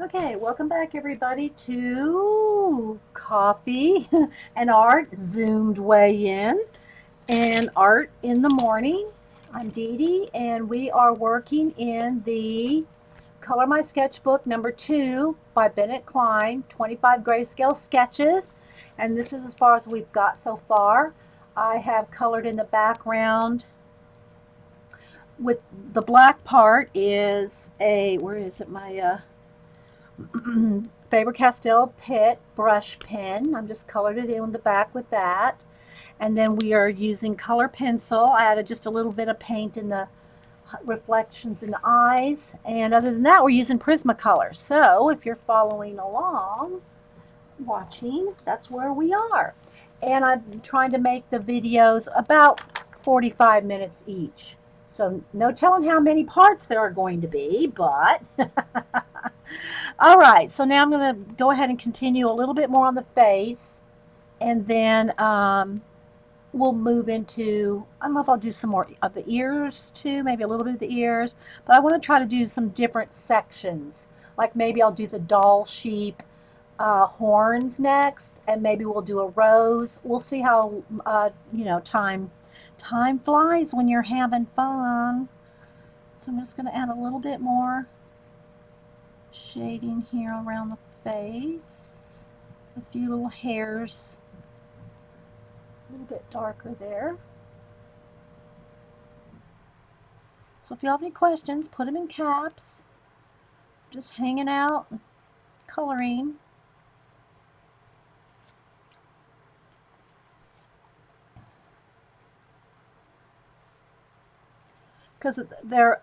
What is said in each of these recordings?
Okay, welcome back everybody to Coffee and Art Zoomed Way In and Art in the Morning. I'm Dee Dee and we are working in the Color My Sketchbook #2 by Bennett Klein, 25 grayscale sketches. And this is as far as we've got so far. I have colored in the background with the black part is where is it, my Faber-Castell Pitt brush pen. I'm just colored it in the back with that. And then we are using color pencil. I added just a little bit of paint in the reflections in the eyes. And other than that, we're using Prismacolor. So if you're following along, watching, that's where we are. And I'm trying to make the videos about 45 minutes each. So no telling how many parts there are going to be, but all right, so now I'm going to go ahead and continue a little bit more on the face, and then we'll move into, I don't know if I'll do some more of the ears too, maybe a little bit of the ears, but I want to try to do some different sections. Like maybe I'll do the doll sheep horns next, and maybe we'll do a rose. We'll see how, time flies when you're having fun. So I'm just going to add a little bit more shading here around the face. A few little hairs, a little bit darker there. So if you have any questions, put them in caps. Just hanging out, coloring. Because their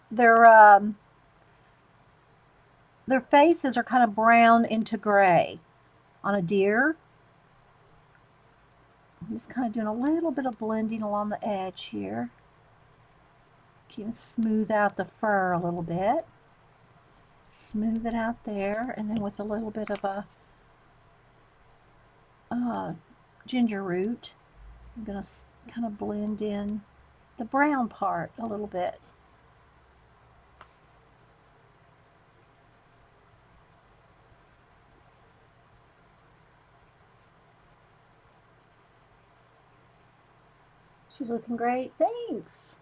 faces are kind of brown into gray on a deer. I'm just kind of doing a little bit of blending along the edge here. Can you smooth out the fur a little bit? Smooth it out there, and then with a little bit of a ginger root, I'm going to kind of blend in the brown part a little bit. She's looking great. Thanks.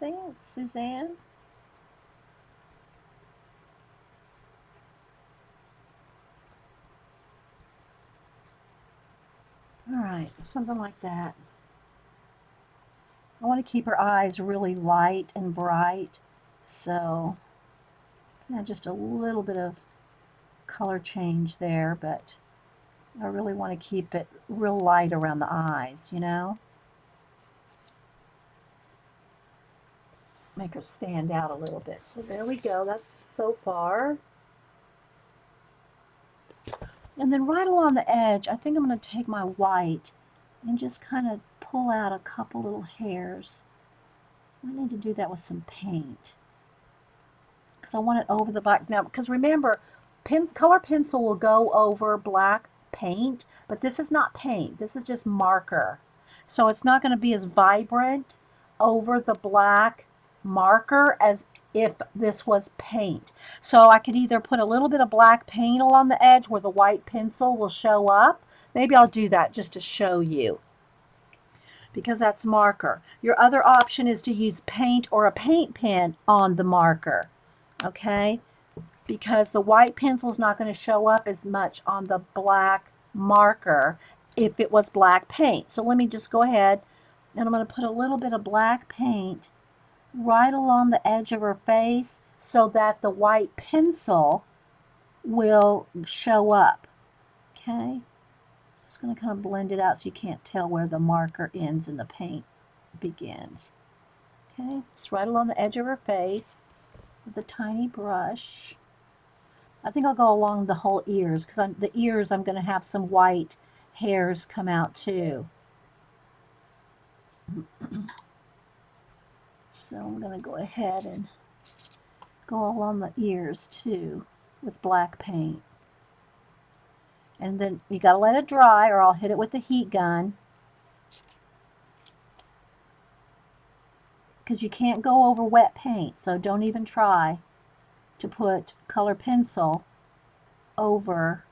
Thanks, Suzanne. All right, something like that. I want to keep her eyes really light and bright, so just a little bit of color change there, but I really want to keep it real light around the eyes, Make her stand out a little bit. So there we go. That's so far. And then right along the edge, I think I'm going to take my white and just kind of pull out a couple little hairs. I need to do that with some paint because I want it over the black. Now, because remember, color pencil will go over black paint, but this is not paint. This is just marker. So it's not going to be as vibrant over the black marker as if this was paint. So I could either put a little bit of black paint along the edge where the white pencil will show up. Maybe I'll do that just to show you because that's marker. Your other option is to use paint or a paint pen on the marker, okay? Because the white pencil is not going to show up as much on the black marker if it was black paint. So let me just go ahead and I'm going to put a little bit of black paint right along the edge of her face so that the white pencil will show up. Okay? Just going to kind of blend it out so you can't tell where the marker ends and the paint begins. Okay? It's right along the edge of her face with a tiny brush. I think I'll go along the whole ears because the ears I'm going to have some white hairs come out too. So I'm going to go ahead and go along the ears too with black paint. And then you got to let it dry or I'll hit it with the heat gun. Because you can't go over wet paint, so don't even try to put color pencil over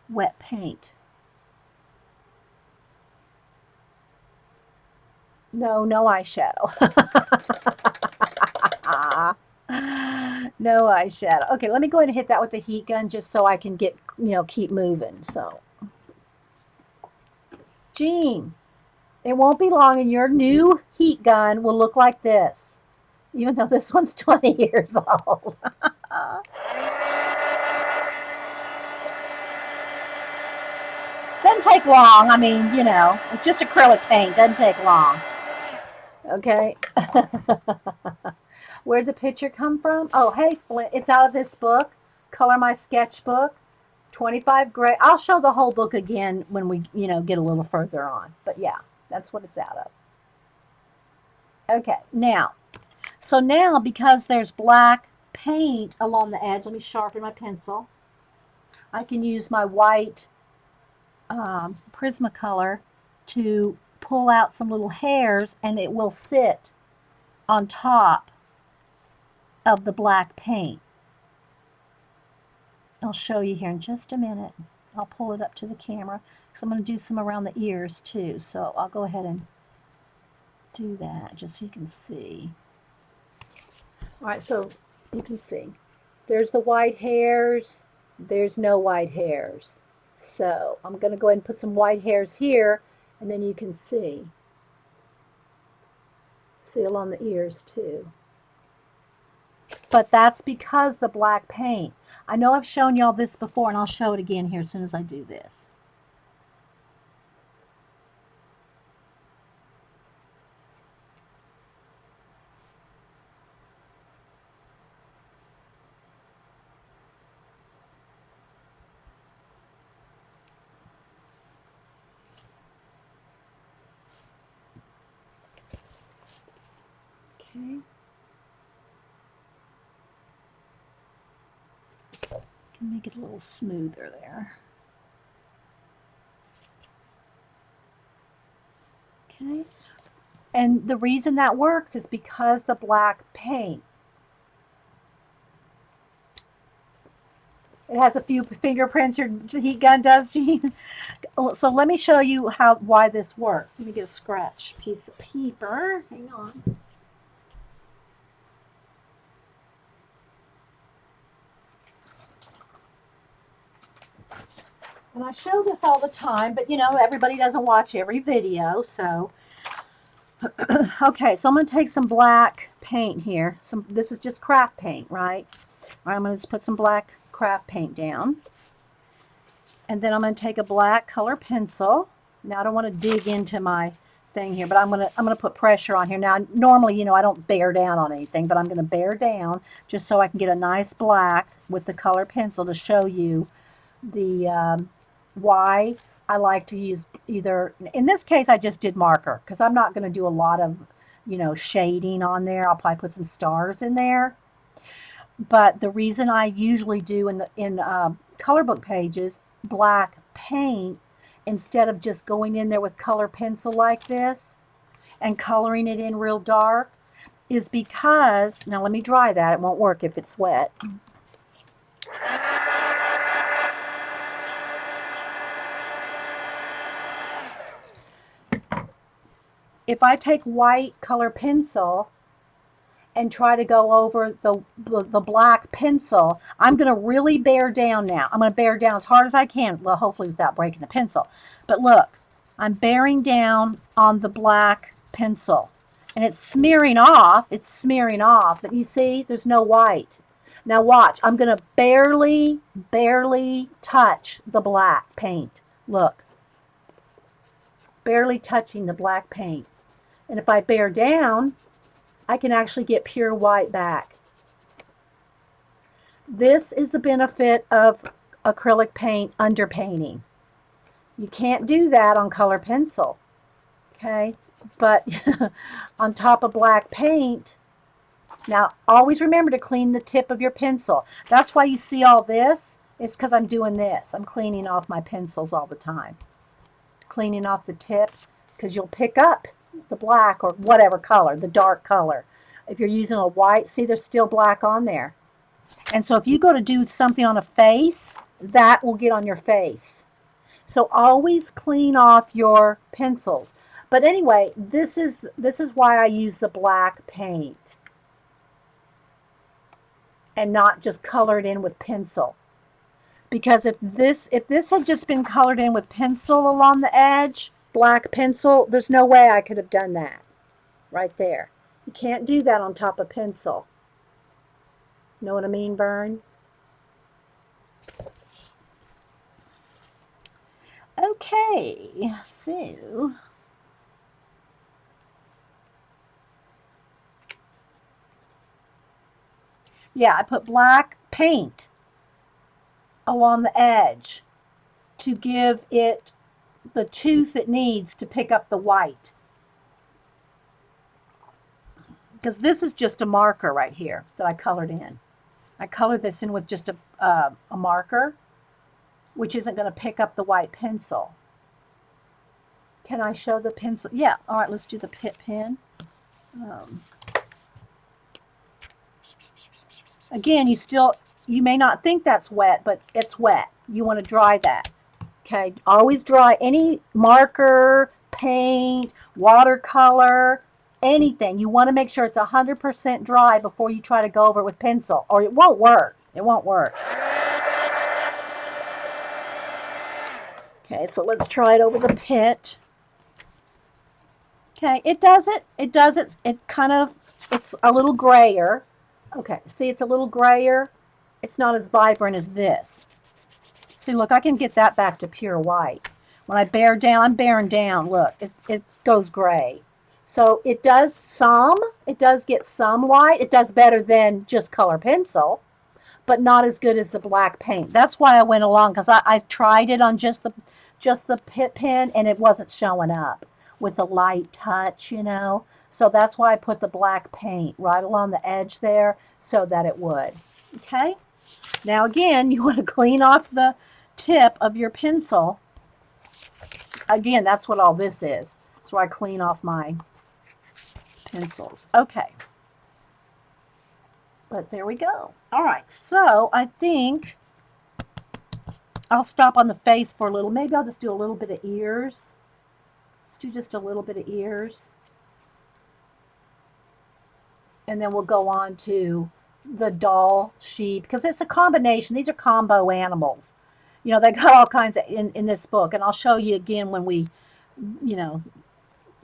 wet paint. No, no eyeshadow. No eyeshadow. Okay, let me go ahead and hit that with the heat gun just so I can get, keep moving. So, Jean, it won't be long and your new heat gun will look like this, even though this one's 20 years old. Doesn't take long. I mean, it's just acrylic paint. Doesn't take long. Okay. Where'd the picture come from? Oh, hey, Flint. It's out of this book, Color My Sketchbook, 25 gray. I'll show the whole book again when we, get a little further on. But yeah, that's what it's out of. Okay, now, because there's black paint along the edge, let me sharpen my pencil. I can use my white Prismacolor to pull out some little hairs, and it will sit on top of the black paint. I'll show you here in just a minute. I'll pull it up to the camera because I'm going to do some around the ears too. So I'll go ahead and do that just so you can see. All right, so you can see. There's the white hairs. There's no white hairs. So I'm going to go ahead and put some white hairs here, and then you can see. See along the ears too. But that's because the black paint. I know I've shown y'all this before, and I'll show it again here as soon as I do this. Okay. Can make it a little smoother there. Okay. And the reason that works is because the black paint. It has a few fingerprints your heat gun does, Jean. So let me show you why this works. Let me get a scratch piece of paper. Hang on. And I show this all the time, but everybody doesn't watch every video, so. Okay, so I'm going to take some black paint here. This is just craft paint, right? All right, I'm going to just put some black craft paint down. And then I'm going to take a black color pencil. Now I don't want to dig into my thing here, but I'm going to put pressure on here. Now normally, I don't bear down on anything, but I'm going to bear down just so I can get a nice black with the color pencil to show you the why I like to use either, in this case I just did marker because I'm not going to do a lot of shading on there. I'll probably put some stars in there, but the reason I usually do in color book pages black paint instead of just going in there with color pencil like this and coloring it in real dark is because, now let me dry that, it won't work if it's wet. If I take white color pencil and try to go over the black pencil, I'm going to really bear down now. I'm going to bear down as hard as I can, well, hopefully without breaking the pencil. But look, I'm bearing down on the black pencil. And it's smearing off, but you see, there's no white. Now watch, I'm going to barely touch the black paint. Look, barely touching the black paint. And if I bear down, I can actually get pure white back. This is the benefit of acrylic paint underpainting. You can't do that on color pencil, okay? But on top of black paint, now always remember to clean the tip of your pencil. That's why you see all this. It's because I'm doing this. I'm cleaning off my pencils all the time. Cleaning off the tip, because you'll pick up the black or whatever color, the dark color. If you're using a white, see there's still black on there. And so if you go to do something on a face, that will get on your face. So always clean off your pencils. But anyway, this is why I use the black paint and not just color it in with pencil. Because if this had just been colored in with pencil along the edge, black pencil, there's no way I could have done that right there. You can't do that on top of pencil. Know what I mean, Vern? Okay, so yeah, I put black paint along the edge to give it the tooth it needs to pick up the white. Because this is just a marker right here that I colored in. I colored this in with just a marker, which isn't going to pick up the white pencil. Can I show the pencil? Yeah, all right, let's do the pen. Again, you may not think that's wet, but it's wet. You want to dry that. Okay, always dry any marker, paint, watercolor, anything. You want to make sure it's 100% dry before you try to go over it with pencil, or it won't work. It won't work. Okay, so let's try it over the pit. Okay, it does it. It does it. It's a little grayer. Okay, see, it's a little grayer. It's not as vibrant as this. See, look, I can get that back to pure white. When I bear down, I'm bearing down. Look, it goes gray. So it does get some white. It does better than just color pencil, but not as good as the black paint. That's why I went along, because I tried it on just the pit pen, and it wasn't showing up with the light touch, you know. So that's why I put the black paint right along the edge there so that it would. Okay? Now again, you want to clean off the tip of your pencil. Again, that's what all this is. That's where I clean off my pencils. Okay. But there we go. All right, so I think I'll stop on the face for a little. Maybe I'll just do a little bit of ears. Let's do just a little bit of ears. And then we'll go on to the doll sheep, because it's a combination. These are combo animals. You know, they got all kinds of in this book. And I'll show you again when we, you know,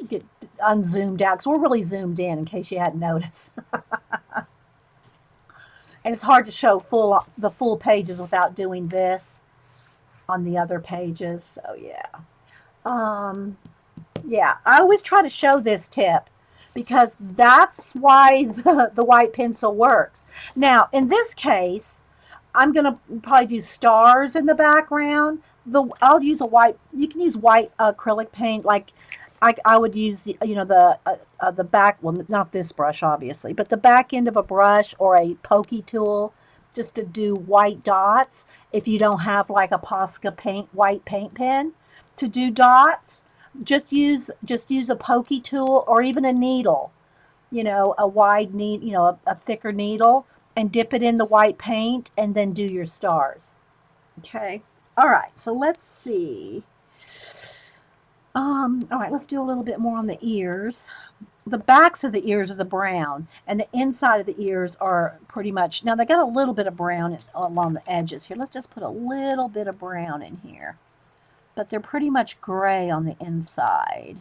get unzoomed out, because we're really zoomed in case you hadn't noticed. And it's hard to show the full pages without doing this on the other pages. So yeah, I always try to show this tip, because that's why the white pencil works. Now, in this case, I'm going to probably do stars in the background. I'll use a white, you can use white acrylic paint, like I would use, the back, well, not this brush, obviously, but the back end of a brush or a pokey tool, just to do white dots. If you don't have like a Posca white paint pen to do dots, just use a pokey tool, or even a needle, a wide needle, a thicker needle, and dip it in the white paint, and then do your stars. Okay. All right. So let's see. All right, let's do a little bit more on the ears. The backs of the ears are the brown, and the inside of the ears are pretty much, now they got a little bit of brown along the edges here. Let's just put a little bit of brown in here. But they're pretty much gray on the inside.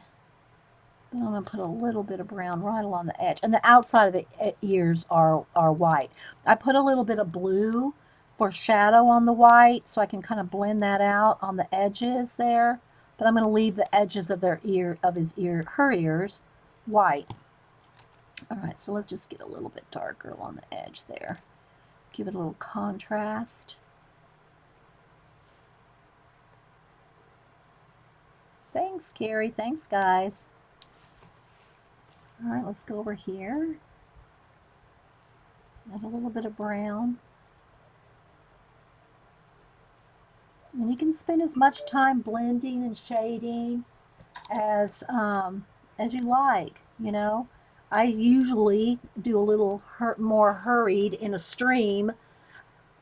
But I'm going to put a little bit of brown right along the edge. And the outside of the ears are white. I put a little bit of blue for shadow on the white, so I can kind of blend that out on the edges there. But I'm going to leave the edges of her ears white. All right, so let's just get a little bit darker along the edge there. Give it a little contrast. Thanks, Carrie. Thanks, guys. All right, let's go over here. Add a little bit of brown. And you can spend as much time blending and shading as you like, I usually do a little more hurried in a stream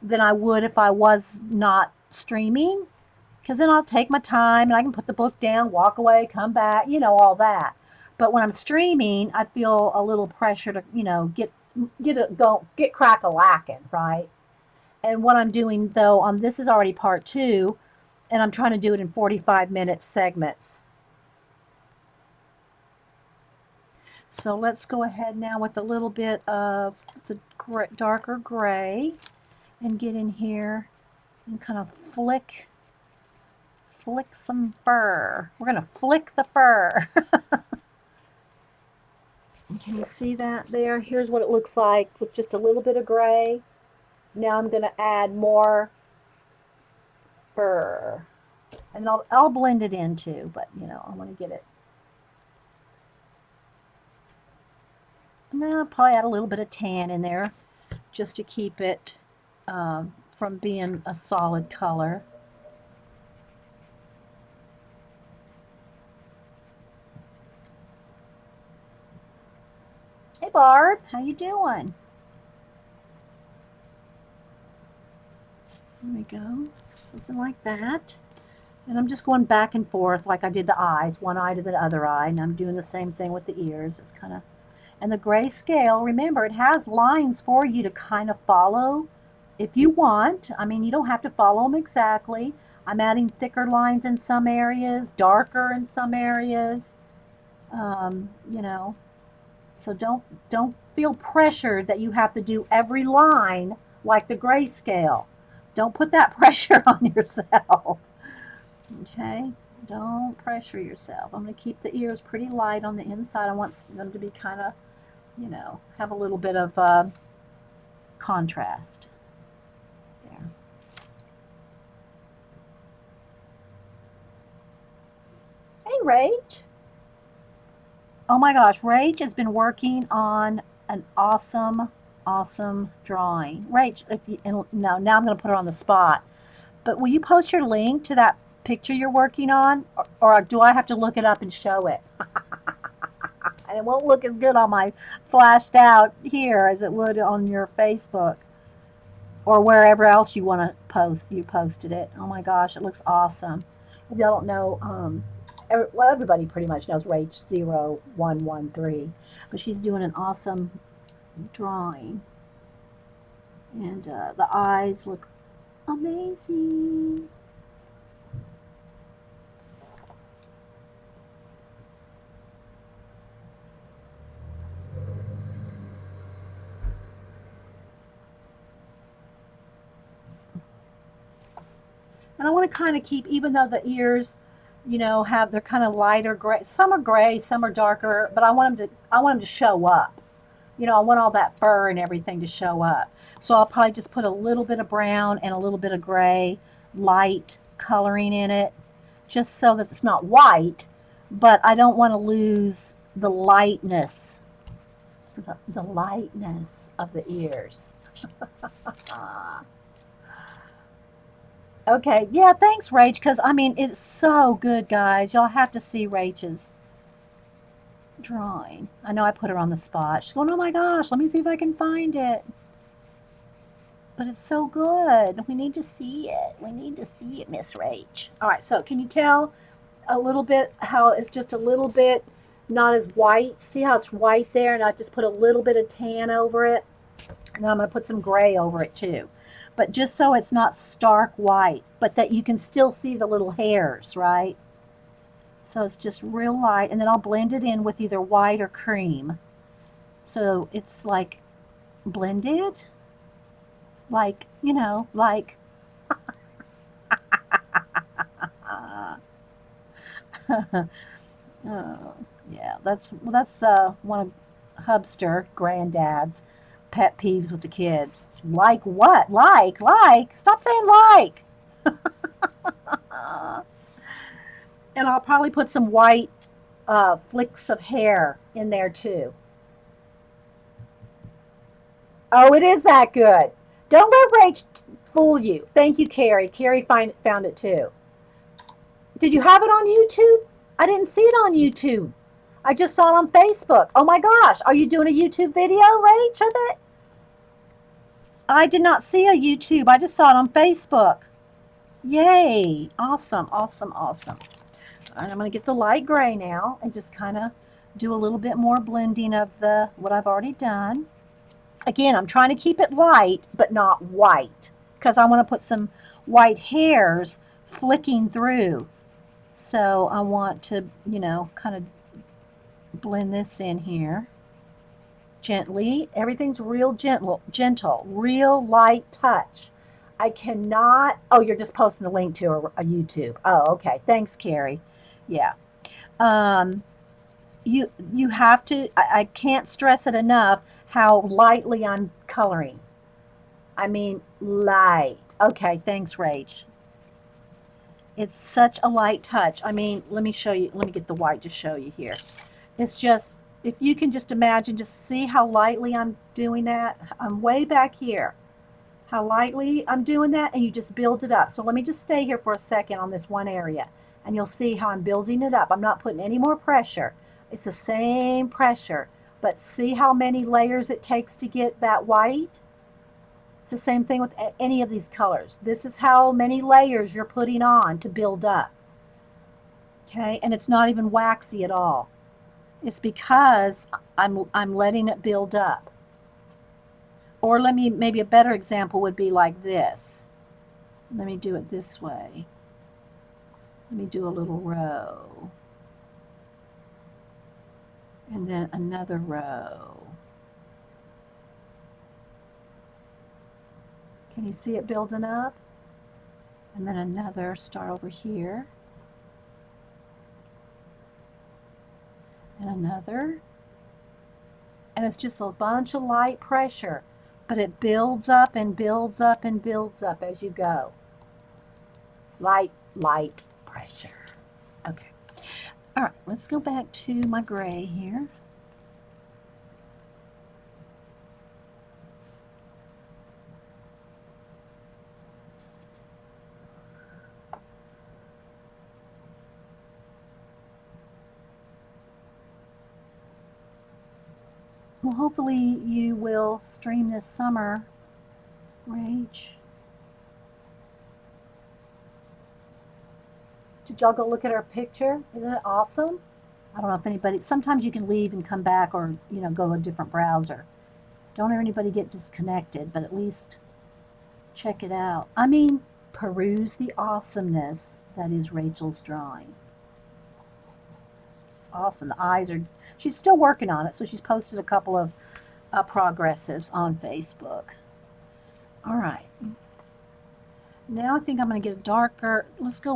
than I would if I was not streaming, because then I'll take my time and I can put the book down, walk away, come back, you know, all that. But when I'm streaming, I feel a little pressure to, you know, get crack a lacking, right? And what I'm doing though, this is already part two, and I'm trying to do it in 45-minute segments. So let's go ahead now with a little bit of the darker gray and get in here and kind of flick some fur. We're going to flick the fur. Can you see that there? Here's what it looks like with just a little bit of gray. Now I'm going to add more fur. And I'll blend it in too, but you know, I want to get it. And then I'll probably add a little bit of tan in there just to keep it from being a solid color. Hey Barb, how you doing? There we go, something like that. And I'm just going back and forth like I did the eyes, one eye to the other eye, and I'm doing the same thing with the ears. It's kind of, and the gray scale, remember, it has lines for you to kind of follow if you want. I mean, you don't have to follow them exactly. I'm adding thicker lines in some areas, darker in some areas, you know. So don't feel pressured that you have to do every line like the grayscale. Don't put that pressure on yourself. Okay, don't pressure yourself. I'm going to keep the ears pretty light on the inside. I want them to be kind of, you know, have a little bit of contrast. There. Hey, Rach. Oh my gosh, Rach has been working on an awesome drawing. Rach, if you, and no, now I'm going to put her on the spot. But will you post your link to that picture you're working on, or do I have to look it up and show it? And it won't look as good on my flashed out here as it would on your Facebook or wherever else you want to post. You posted it. Oh my gosh, it looks awesome. If y'all don't know, well, everybody pretty much knows Rach0113, but she's doing an awesome drawing, and the eyes look amazing. And I want to kind of keep, even though the ears, you know, they're kind of lighter gray. Some are gray, some are darker, but I want them to show up. You know, I want all that fur and everything to show up. So I'll probably just put a little bit of brown and a little bit of gray, light coloring in it, just so that it's not white, but I don't want to lose the lightness, the lightness of the ears. Okay, yeah, thanks, Rach, because, I mean, it's so good, guys. Y'all have to see Rach's drawing. I know I put her on the spot. She's going, oh my gosh, let me see if I can find it. But it's so good. We need to see it. We need to see it, Miss Rach. All right, so can you tell a little bit how it's just a little bit not as white? See how it's white there? And I just put a little bit of tan over it. And then I'm going to put some gray over it too. But just so it's not stark white, but that you can still see the little hairs, right? So it's just real light, and then I'll blend it in with either white or cream. So it's like blended, like, you know, like, oh, yeah, that's one of Hubster Granddad's pet peeves with the kids. Like what? Like. Stop saying like. And I'll probably put some white flicks of hair in there too. Oh, it is that good. Don't let Rach fool you. Thank you, Carrie. Carrie found it too. Did you have it on YouTube? I didn't see it on YouTube. I just saw it on Facebook. Oh my gosh. Are you doing a YouTube video, Rach, of it? I did not see a YouTube. I just saw it on Facebook. Yay. Awesome, awesome, awesome. All right, I'm going to get the light gray now and just kind of do a little bit more blending of the what I've already done. Again, I'm trying to keep it light, but not white, because I want to put some white hairs flicking through. So I want to, kind of blend this in here gently. Everything's real gentle, real light touch. I cannot, oh, you're just posting the link to a YouTube. Oh, okay. Thanks, Carrie. Yeah. Um, you have to, I can't stress it enough how lightly I'm coloring. I mean, light. Okay, thanks, Rach. It's such a light touch. I mean, let me show you, let me get the white to show you here. It's just, if you can just imagine, just see how lightly I'm doing that. I'm way back here. How lightly I'm doing that, and you just build it up. So let me just stay here for a second on this one area, and you'll see how I'm building it up. I'm not putting any more pressure. It's the same pressure, but see how many layers it takes to get that white? It's the same thing with any of these colors. This is how many layers you're putting on to build up. Okay, and it's not even waxy at all. It's because I'm letting it build up. Or maybe a better example would be like this. Let me do it this way. Let me do a little row. And then another row. Can you see it building up? And then another, start over here. And another. And it's just a bunch of light pressure, but it builds up and builds up and builds up as you go. Light pressure. Okay. All right, let's go back to my gray here. Well, hopefully you will stream this summer, Rach. Did y'all go look at our picture? Isn't it awesome? I don't know if anybody, sometimes you can leave and come back or, go to a different browser. Don't let anybody get disconnected, but at least check it out. I mean, peruse the awesomeness that is Rachel's drawing. It's awesome. The eyes are, she's still working on it, so she's posted a couple of progresses on Facebook. All right. Now I think I'm going to get a darker, let's go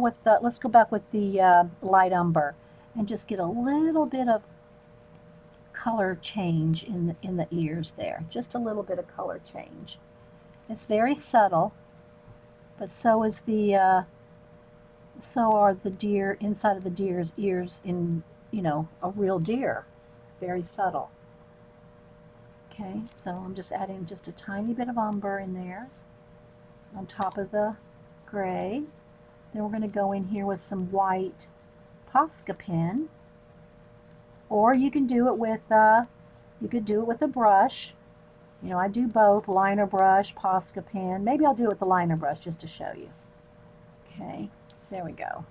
back with the light umber and just get a little bit of color change in the ears there. Just a little bit of color change. It's very subtle, but so are the deer, inside of the deer's ears in, a real deer. Very subtle. Okay, so I'm just adding just a tiny bit of umber in there on top of the gray. Then we're going to go in here with some white Posca pen, or you can do it with a brush. I do both, liner brush, Posca pen. Maybe I'll do it with the liner brush just to show you. Okay, there we go.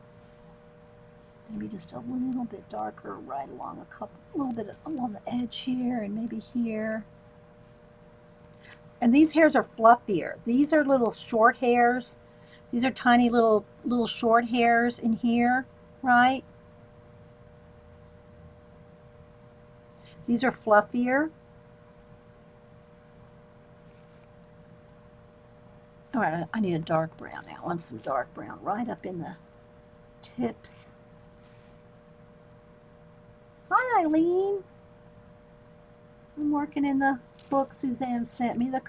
Maybe just a little bit darker right along a little bit along the edge here, and maybe here. And these hairs are fluffier. These are little short hairs. These are tiny little short hairs in here, right? These are fluffier. All right, I need a dark brown now. I want some dark brown right up in the tips. Hi, Eileen. I'm working in the book Suzanne sent me, the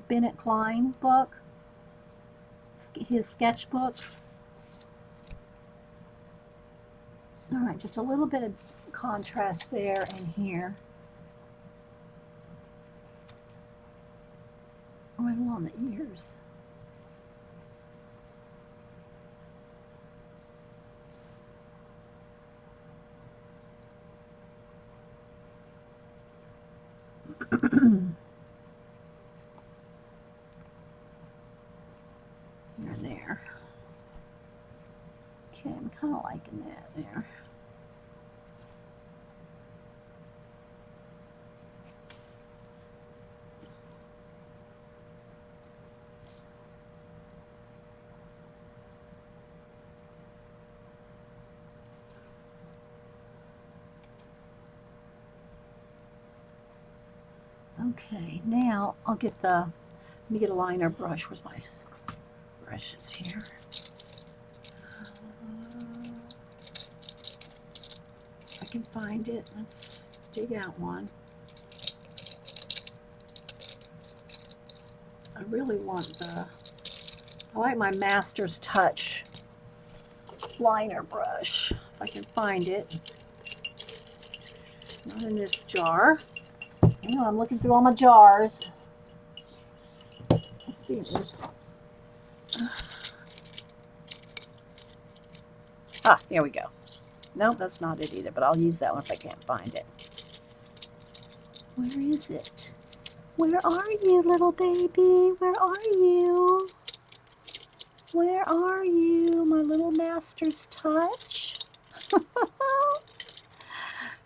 Bennett Klein book, his sketchbooks. All right, just a little bit of contrast there and here. Right along the ears. Here and there. Okay, I'm kind of liking that there. Okay, now I'll get let me get a liner brush. Where's my brushes here? If I can find it, let's dig out one. I really want I like my Master's Touch liner brush. If I can find it. Not in this jar. You know, I'm looking through all my jars. Let's be in this one. Ah, here we go. Nope, that's not it either, but I'll use that one if I can't find it. Where is it? Where are you, little baby? Where are you? Where are you, my little Master's Touch?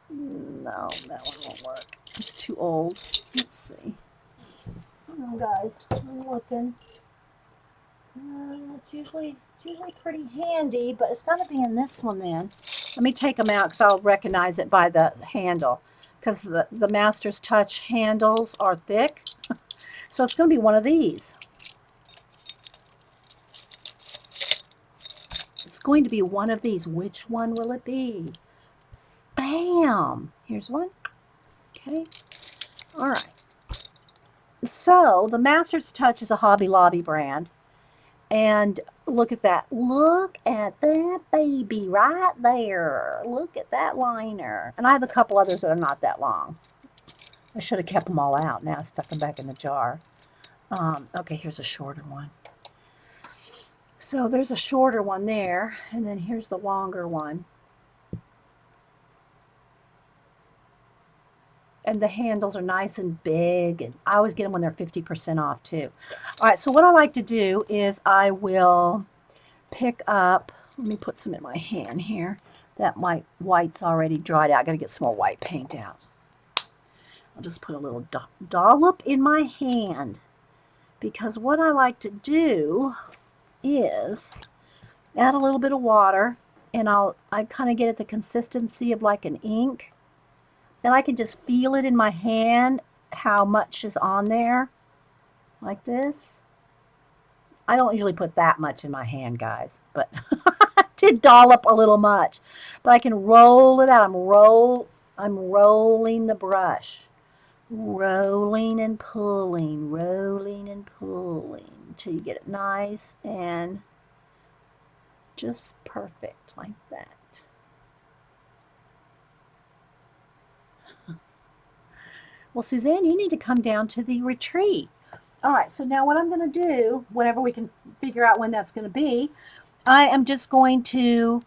No, that one won't work. It's too old. Let's see. Oh, guys, I'm looking. It's usually pretty handy, but it's got to be in this one then. Let me take them out because I'll recognize it by the handle, because the Master's Touch handles are thick. So it's going to be one of these. It's going to be one of these. Which one will it be? Bam! Here's one. Okay. All right. So the Master's Touch is a Hobby Lobby brand. And look at that. Look at that baby right there. Look at that liner. And I have a couple others that are not that long. I should have kept them all out. Now I stuck them back in the jar. Okay, here's a shorter one. So there's a shorter one there. And then here's the longer one. And the handles are nice and big. And I always get them when they're 50% off too. All right, so what I like to do is I will pick up, let me put some in my hand here. That white's already dried out. I gotta get some more white paint out. I'll just put a little dollop in my hand, because what I like to do is add a little bit of water, and I kind of get it the consistency of like an ink. Then I can just feel it in my hand how much is on there, like this. I don't usually put that much in my hand, guys, but I did dollop a little much. But I can roll it out. I'm rolling the brush. Rolling and pulling until you get it nice and just perfect like that. Well, Suzanne, you need to come down to the retreat. All right, so now what I'm going to do, whenever we can figure out when that's going to be, I am just going to,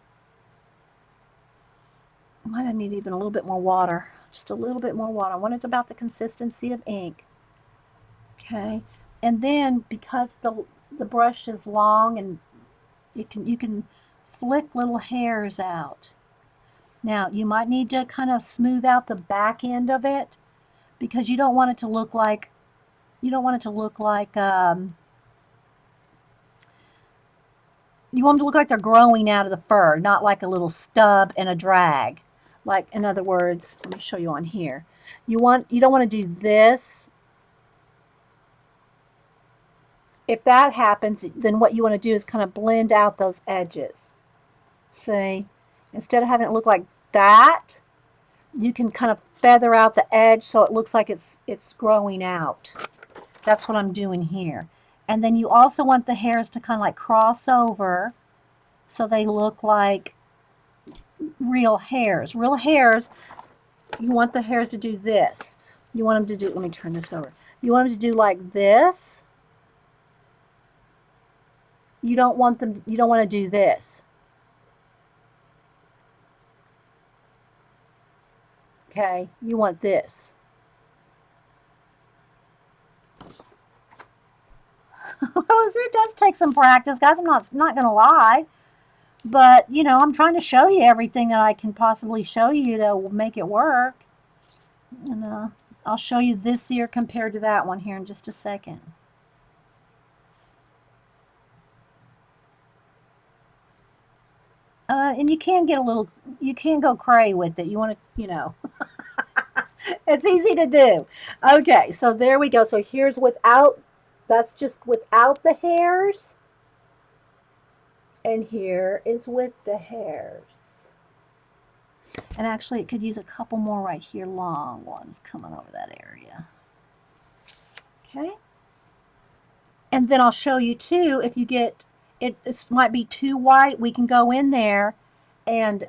I might need even a little bit more water, just a little bit more water. I want it about the consistency of ink. Okay, and then because the brush is long and you can flick little hairs out. Now you might need to kind of smooth out the back end of it, because you don't want it to look like you want them to look like they're growing out of the fur, not like a little stub and a drag. Like, in other words, let me show you on here. You don't want to do this. If that happens, then what you want to do is kind of blend out those edges. See, instead of having it look like that, you can kind of feather out the edge so it looks like it's growing out. That's what I'm doing here. And then you also want the hairs to kind of like cross over so they look like real hairs. Real hairs, you want the hairs to do this. You want them to do, let me turn this over. You want them to do like this. You don't want to do this. Okay, you want this. Well, it does take some practice, guys. I'm not gonna lie, but you know, I'm trying to show you everything that I can possibly show you to make it work. And I'll show you this ear compared to that one here in just a second. And you can get a little, you can go cray with it. You want to, you know, it's easy to do. Okay, so there we go. So here's without, that's just without the hairs. And here is with the hairs. And actually, it could use a couple more right here, long ones coming over that area. Okay. And then I'll show you too, if you get, it might be too white, we can go in there and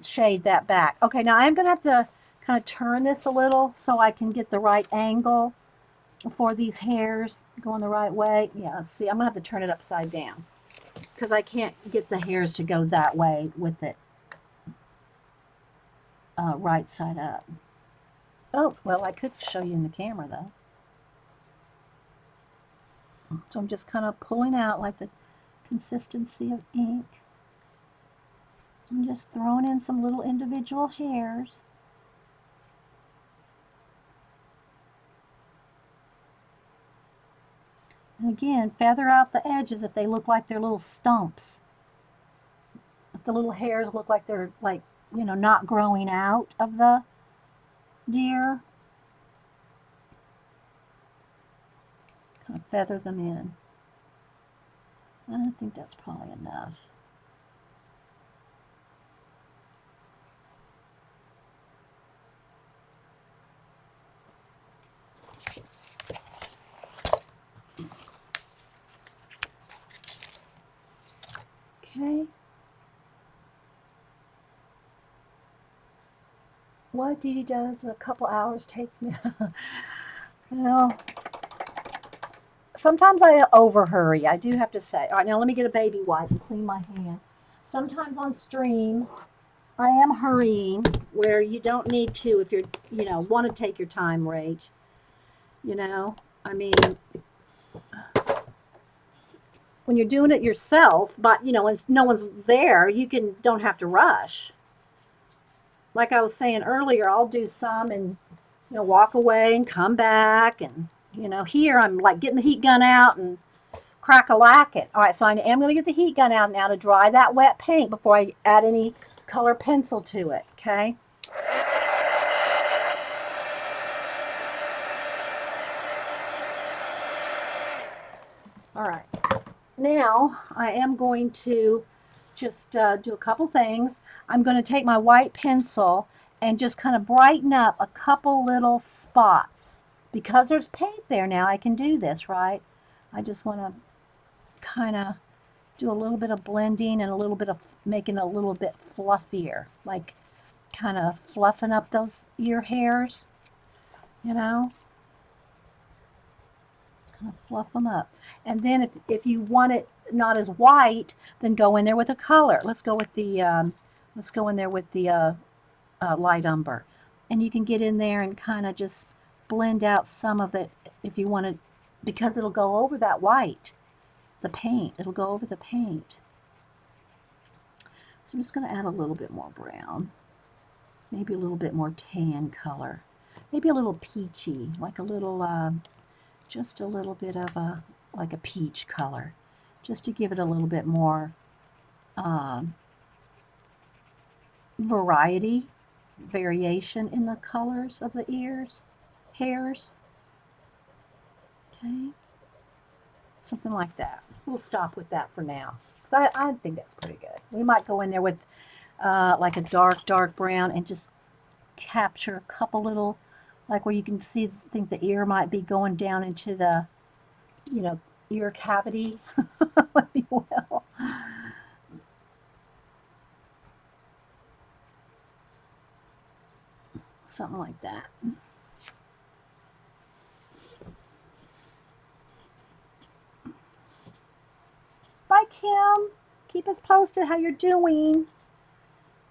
shade that back. Okay, now I'm going to have to kind of turn this a little so I can get the right angle for these hairs going the right way. Yeah, let's see, I'm going to have to turn it upside down because I can't get the hairs to go that way with it right side up. Oh, well, I could show you in the camera though. So I'm just kind of pulling out like the consistency of ink. I'm just throwing in some little individual hairs. And again, feather out the edges if they look like they're little stumps. If the little hairs look like they're like, you know, not growing out of the deer, kind of feather them in. I think that's probably enough. Okay. What Dede does in a couple hours takes me. Well, sometimes I over hurry. I do have to say. All right, now let me get a baby wipe and clean my hand. Sometimes on stream, I am hurrying where you don't need to if you're, you know, want to take your time, Rach. You know, I mean, when you're doing it yourself, but you know, when no one's there, don't have to rush. Like I was saying earlier, I'll do some and you know walk away and come back, and you know here I'm like getting the heat gun out and crack-a-lack it. All right, so I am going to get the heat gun out now to dry that wet paint before I add any color pencil to it. Okay. All right. Now I am going to just do a couple things. I'm going to take my white pencil and just kind of brighten up a couple little spots. Because there's paint there now, I can do this, right? I just want to kind of do a little bit of blending and a little bit of making it a little bit fluffier, like kind of fluffing up those ear hairs, you know? Kind of fluff them up. And then if you want it not as white, then go in there with a color. Let's go in there with the light umber. And you can get in there and kind of just blend out some of it if you want to, because it'll go over that white, the paint. It'll go over the paint. So I'm just going to add a little bit more brown, maybe a little bit more tan color, maybe a little peachy, like a little, just a little bit of like a peach color, just to give it a little bit more variation in the colors of the hairs. Okay, something like that. We'll stop with that for now, because I think that's pretty good. We might go in there with like a dark brown and just capture a couple little, like where you can see, think the ear might be going down into the, you know, ear cavity, if you will. Something like that. Bye, Kim. Keep us posted how you're doing.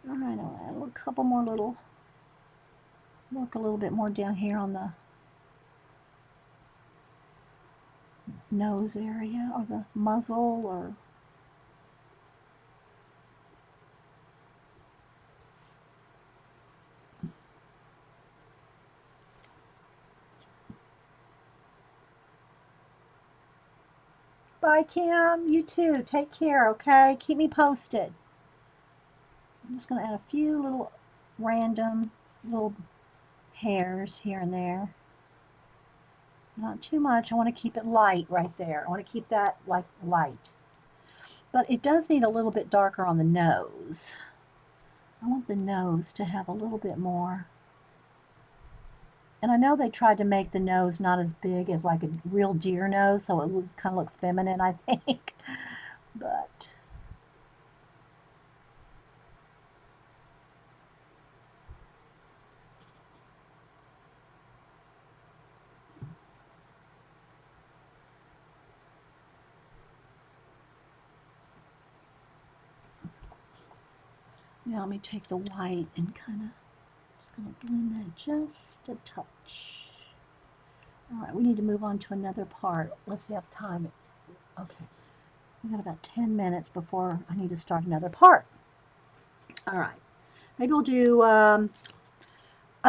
All right, I'll add a couple more little, work a little bit more down here on the nose area or the muzzle or bye, Kim. You too. Take care, okay? Keep me posted. I'm just going to add a few little random little hairs here and there. Not too much. I want to keep it light right there. I want to keep that like light. But it does need a little bit darker on the nose. I want the nose to have a little bit more. And I know they tried to make the nose not as big as like a real deer nose, so it would kind of look feminine, I think. But now let me take the white and kind of just going to blend that just a touch. All right, we need to move on to another part. Let's see how time. Okay, we got about 10 minutes before I need to start another part. All right, maybe we'll do, I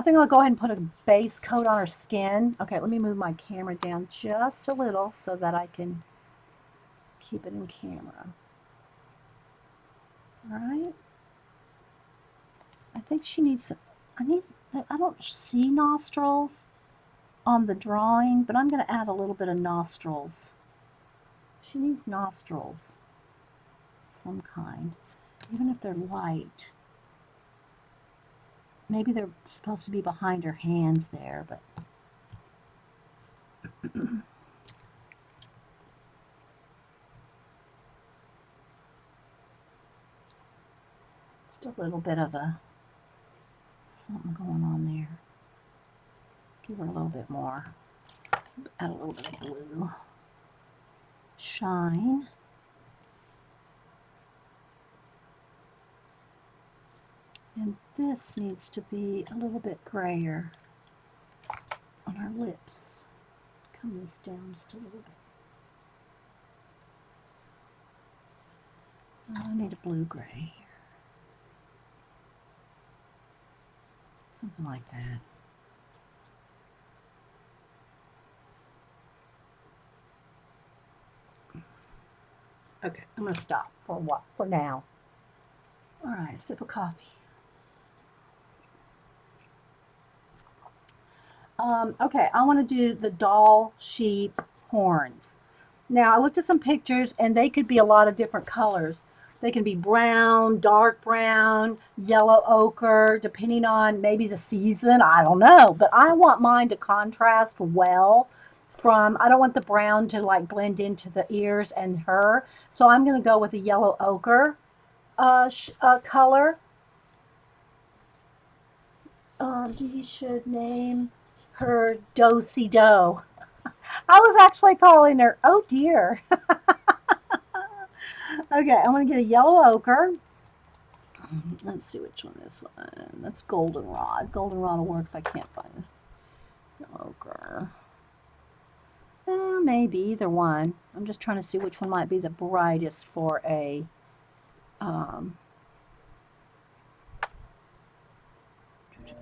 think I'll go ahead and put a base coat on her skin. Okay, let me move my camera down just a little so that I can keep it in camera. All right. I think she needs, I don't see nostrils on the drawing, but I'm going to add a little bit of nostrils. She needs nostrils of some kind, even if they're light. Maybe they're supposed to be behind her hands there, but just a little bit of something going on there. Give her a little bit more. Add a little bit of blue. Shine. And this needs to be a little bit grayer on her lips. Come this down just a little bit. I need a blue-gray here. Something like that. Okay, I'm going to stop for now. All right, sip of coffee. Okay, I want to do the doll sheep horns. Now, I looked at some pictures, and they could be a lot of different colors. They can be brown, dark brown, yellow ochre, depending on maybe the season. I don't know, but I want mine to contrast well I don't want the brown to like blend into the ears and her. So I'm going to go with a yellow ochre color. You should name her Do-si Do. I was actually calling her, oh dear. Okay, I'm going to get a yellow ochre. Let's see which one is one. That's goldenrod. Goldenrod will work if I can't find it. Yellow ochre. Maybe either one. I'm just trying to see which one might be the brightest for a I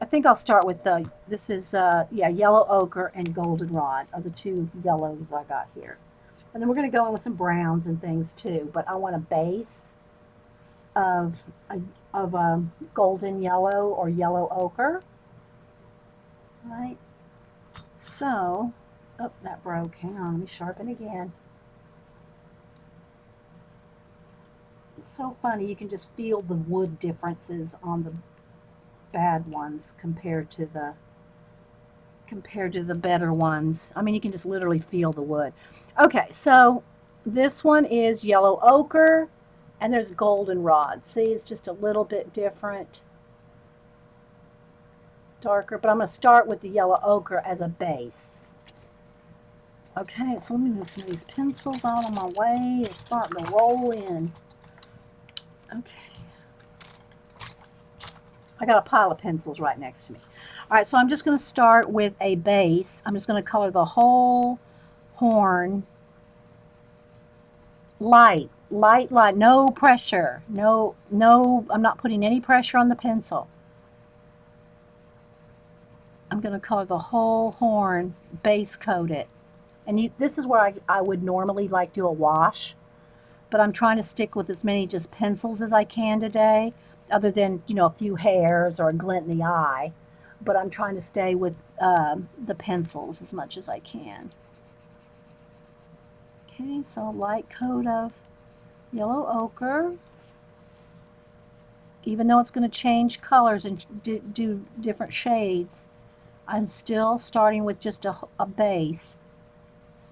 think I'll start with this is, yellow ochre and goldenrod are the two yellows I got here. And then we're going to go in with some browns and things too, but I want a base of golden yellow or yellow ochre. All right. So, oh, that broke. Hang on, let me sharpen again. It's so funny, you can just feel the wood differences on the bad ones compared to the better ones. I mean, you can just literally feel the wood. Okay, so this one is yellow ochre, and there's goldenrod. See, it's just a little bit different, darker, but I'm going to start with the yellow ochre as a base. Okay, so let me move some of these pencils out of my way. It's starting to roll in. Okay. I got a pile of pencils right next to me. All right, so I'm just going to start with a base. I'm just going to color the whole horn Light, light, light, no pressure. No, no, I'm not putting any pressure on the pencil. I'm going to color the whole horn, base coat it. And this is where I would normally like do a wash, but I'm trying to stick with as many just pencils as I can today, other than, a few hairs or a glint in the eye. But I'm trying to stay with the pencils as much as I can. Okay, so a light coat of yellow ochre. Even though it's going to change colors and do different shades, I'm still starting with just a base.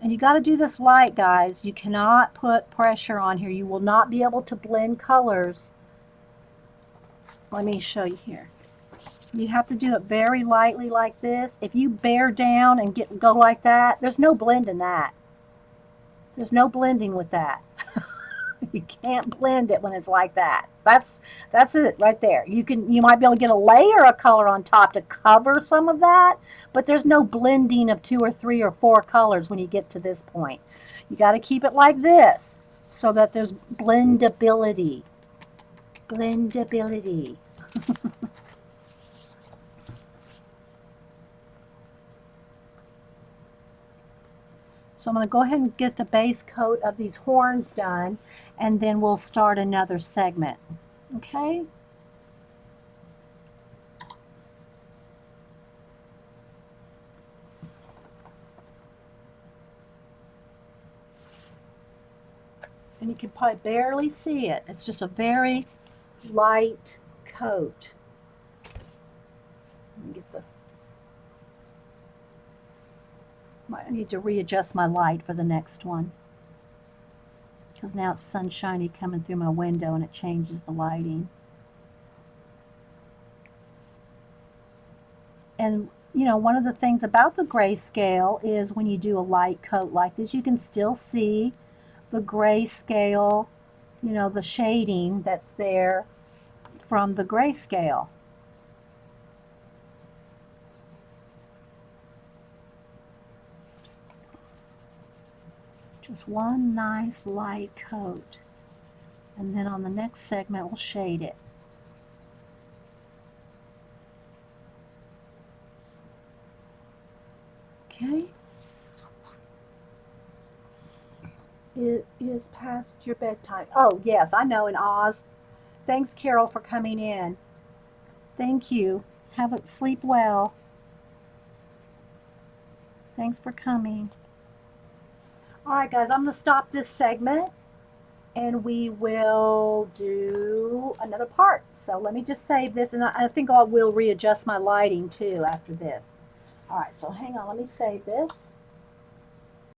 And you got to do this light, guys. You cannot put pressure on here. You will not be able to blend colors. Let me show you here. You have to do it very lightly like this. If you bear down and go like that, there's no blend in that. There's no blending with that. You can't blend it when it's like that. That's it right there. You might be able to get a layer of color on top to cover some of that, but there's no blending of 2 or 3 or 4 colors when you get to this point. You got to keep it like this so that there's blendability. Blendability. So I'm going to go ahead and get the base coat of these horns done, and then we'll start another segment. Okay? And you can probably barely see it. It's just a very light coat. Let me get the... I need to readjust my light for the next one, because now it's sunshiny coming through my window and it changes the lighting. And one of the things about the grayscale is when you do a light coat like this, you can still see the grayscale, the shading that's there from the grayscale. Just one nice light coat. And then on the next segment, we'll shade it. Okay. It is past your bedtime. Oh, yes, I know, in Oz. Thanks, Carol, for coming in. Thank you. Have a sleep well. Thanks for coming. All right, guys, I'm going to stop this segment and we will do another part. So let me just save this, and I think I will readjust my lighting too after this. All right, so hang on, let me save this.